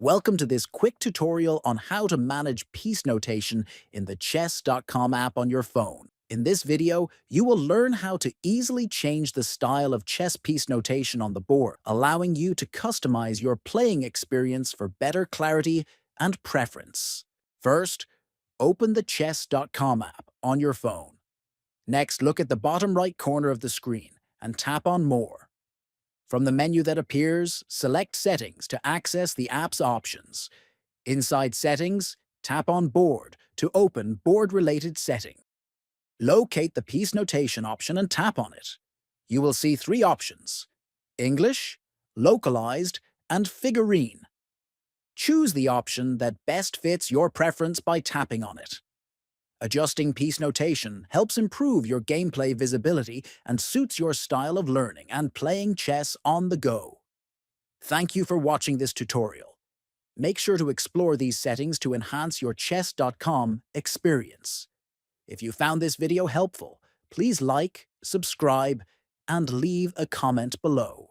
Welcome to this quick tutorial on how to manage piece notation in the chess.com app on your phone. In this video, you will learn how to easily change the style of chess piece notation on the board, allowing you to customize your playing experience for better clarity and preference. First, open the chess.com app on your phone. Next, look at the bottom right corner of the screen and tap on More. From the menu that appears, select Settings to access the app's options. Inside Settings, tap on Board to open board-related settings. Locate the piece notation option and tap on it. You will see three options: English, Localized, and Figurine. Choose the option that best fits your preference by tapping on it. Adjusting piece notation helps improve your gameplay visibility and suits your style of learning and playing chess on the go. Thank you for watching this tutorial. Make sure to explore these settings to enhance your chess.com experience. If you found this video helpful, please like, subscribe, and leave a comment below.